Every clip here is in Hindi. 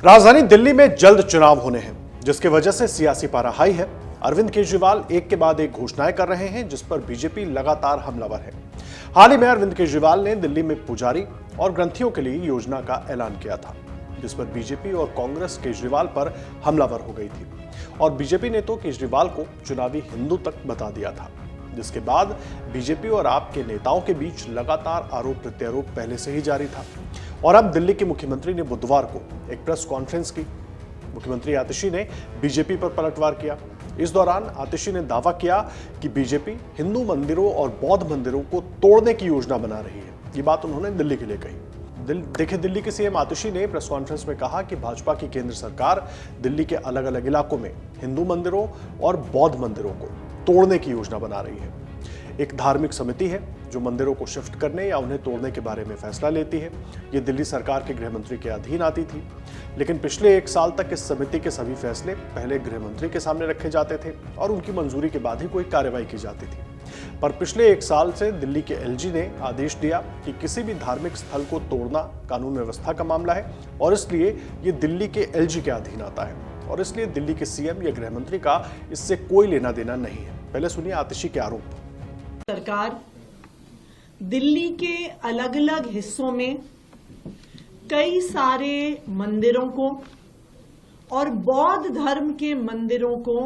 राजधानी दिल्ली में जल्द चुनाव होने हैं, जिसकी वजह से सियासी पारा हाई है। अरविंद केजरीवाल एक के बाद एक घोषणाएं कर रहे हैं, जिस पर बीजेपी लगातार हमलावर है। हाल ही में अरविंद केजरीवाल ने दिल्ली में पुजारी और ग्रंथियों के लिए योजना का ऐलान किया था, जिस पर बीजेपी और कांग्रेस केजरीवाल पर हमलावर हो गई थी और बीजेपी ने तो केजरीवाल को चुनावी हिंदू तक बता दिया था, जिसके बाद बीजेपी और आप के नेताओं के बीच लगातार आरोप प्रत्यारोप पहले से ही जारी था। और अब दिल्ली के मुख्यमंत्री ने बुधवार को एक प्रेस कॉन्फ्रेंस की। मुख्यमंत्री आतिशी ने बीजेपी पर पलटवार किया। इस दौरान आतिशी ने दावा किया कि बीजेपी हिंदू मंदिरों और बौद्ध मंदिरों को तोड़ने की योजना बना रही है। ये बात उन्होंने दिल्ली के लिए कही। देखिए, दिल्ली के सीएम आतिशी ने प्रेस कॉन्फ्रेंस में कहा कि भाजपा की केंद्र सरकार दिल्ली के अलग अलग इलाकों में हिंदू मंदिरों और बौद्ध मंदिरों को तोड़ने की योजना बना रही है। एक धार्मिक समिति है जो मंदिरों को शिफ्ट करने या उन्हें तोड़ने के बारे में फैसला लेती है। ये दिल्ली सरकार के गृह मंत्री के अधीन आती थी, लेकिन पिछले एक साल तक इस समिति के सभी फैसले पहले गृह मंत्री के सामने रखे जाते थे और उनकी मंजूरी के बाद ही कोई कार्रवाई की जाती थी। पर पिछले एक साल से दिल्ली के एलजी ने आदेश दिया कि किसी भी धार्मिक स्थल को तोड़ना कानून व्यवस्था का मामला है और इसलिए ये दिल्ली के एलजी के अधीन आता है और इसलिए दिल्ली के सीएम या गृह मंत्री का इससे कोई लेना देना नहीं है। पहले सुनिए आतिशी के आरोप। सरकार दिल्ली के अलग अलग हिस्सों में कई सारे मंदिरों को और बौद्ध धर्म के मंदिरों को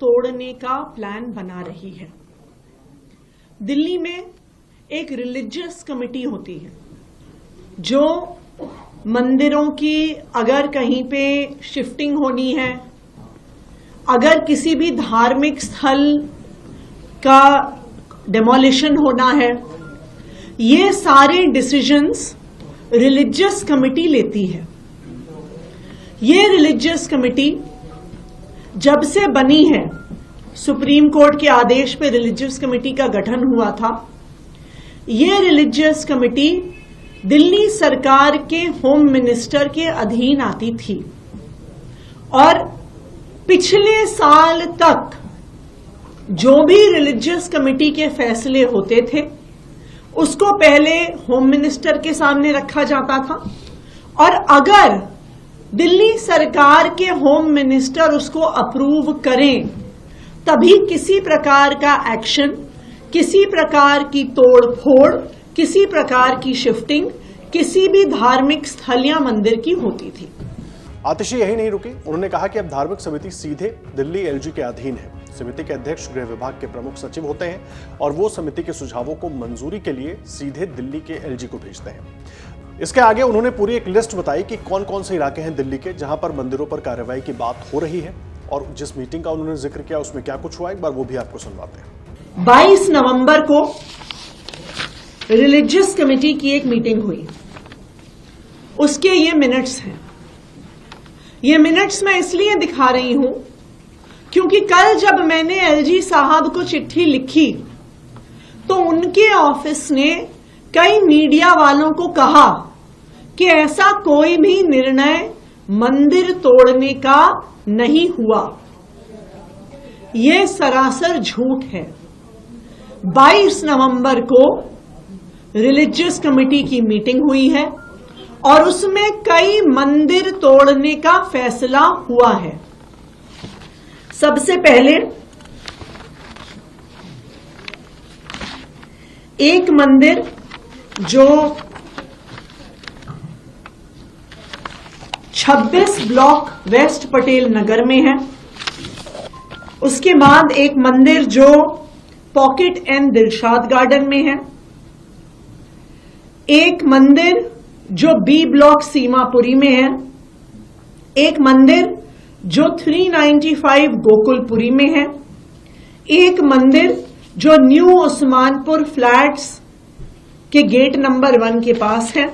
तोड़ने का प्लान बना रही है। दिल्ली में एक रिलीजियस कमेटी होती है जो मंदिरों की अगर कहीं पे शिफ्टिंग होनी है, अगर किसी भी धार्मिक स्थल का डेमोलिशन होना है, ये सारे डिसीजंस रिलीजियस कमेटी लेती है। ये रिलीजियस कमेटी जब से बनी है, सुप्रीम कोर्ट के आदेश पे रिलीजियस कमेटी का गठन हुआ था। ये रिलीजियस कमेटी दिल्ली सरकार के होम मिनिस्टर के अधीन आती थी और पिछले साल तक जो भी रिलीजियस कमेटी के फैसले होते थे उसको पहले होम मिनिस्टर के सामने रखा जाता था और अगर दिल्ली सरकार के होम मिनिस्टर उसको अप्रूव करें तभी किसी प्रकार का एक्शन, किसी प्रकार की तोड़-फोड़, किसी प्रकार की शिफ्टिंग किसी भी धार्मिक स्थल या मंदिर की होती थी। आतिशी यही नहीं रुकी, उन्होंने कहा कि अब धार्मिक समिति सीधे दिल्ली एलजी के अधीन है। समिति के अध्यक्ष गृह विभाग के प्रमुख सचिव होते हैं और वो समिति के सुझावों को मंजूरी के लिए सीधे दिल्ली के एलजी को भेजते हैं। इसके आगे उन्होंने पूरी एक लिस्ट बताई कि कौन कौन से इलाके हैं दिल्ली के जहां पर मंदिरों पर कार्रवाई की बात हो रही है और जिस मीटिंग का उन्होंने जिक्र किया उसमें क्या कुछ हुआ, एक बार वो भी आपको सुनवाते हैं। 22 नवंबर को रिलीजियस कमेटी की एक मीटिंग हुई, उसके ये मिनट्स हैं। ये मिनट्स मैं इसलिए दिखा रही हूं क्योंकि कल जब मैंने एलजी साहब को चिट्ठी लिखी तो उनके ऑफिस ने कई मीडिया वालों को कहा कि ऐसा कोई भी निर्णय मंदिर तोड़ने का नहीं हुआ। यह सरासर झूठ है। 22 नवंबर को रिलीजियस कमेटी की मीटिंग हुई है और उसमें कई मंदिर तोड़ने का फैसला हुआ है। सबसे पहले एक मंदिर जो 26 ब्लॉक वेस्ट पटेल नगर में है, उसके बाद एक मंदिर जो पॉकेट एंड दिलशाद गार्डन में है, एक मंदिर जो बी ब्लॉक सीमापुरी में है, एक मंदिर जो 395 गोकुलपुरी में है, एक मंदिर जो न्यू उस्मानपुर फ्लैट्स के गेट नंबर 1 के पास है।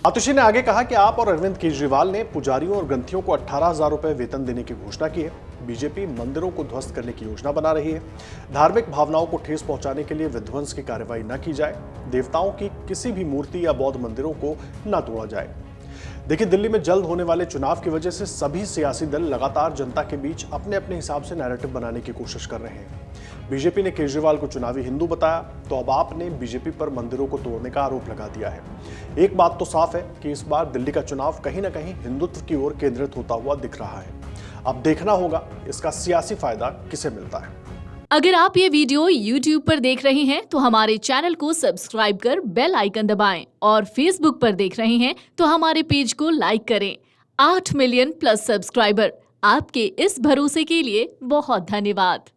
आतिशी ने आगे कहा कि आप और अरविंद केजरीवाल ने पुजारियों और ग्रंथियों को 18,000 रुपए वेतन देने की घोषणा की है। बीजेपी मंदिरों को ध्वस्त करने की योजना बना रही है। धार्मिक भावनाओं को ठेस पहुंचाने के लिए विध्वंस की कार्रवाई न की जाए। देवताओं की किसी भी मूर्ति या बौद्ध मंदिरों को न तोड़ा जाए। देखिए, दिल्ली में जल्द होने वाले चुनाव की वजह से सभी सियासी दल लगातार जनता के बीच अपने अपने हिसाब से नैरेटिव बनाने की कोशिश कर रहे हैं। बीजेपी ने केजरीवाल को चुनावी हिंदू बताया, तो अब आपने बीजेपी पर मंदिरों को तोड़ने का आरोप लगा दिया है। एक बात तो साफ है कि इस बार दिल्ली का चुनाव कहीं ना कहीं हिंदुत्व की ओर केंद्रित होता हुआ दिख रहा है। अब देखना होगा इसका सियासी फायदा किसे मिलता है। अगर आप ये वीडियो YouTube पर देख रहे हैं तो हमारे चैनल को सब्सक्राइब कर बेल आइकन दबाएं और Facebook पर देख रहे हैं तो हमारे पेज को लाइक करें। 8 मिलियन प्लस सब्सक्राइबर, आपके इस भरोसे के लिए बहुत धन्यवाद।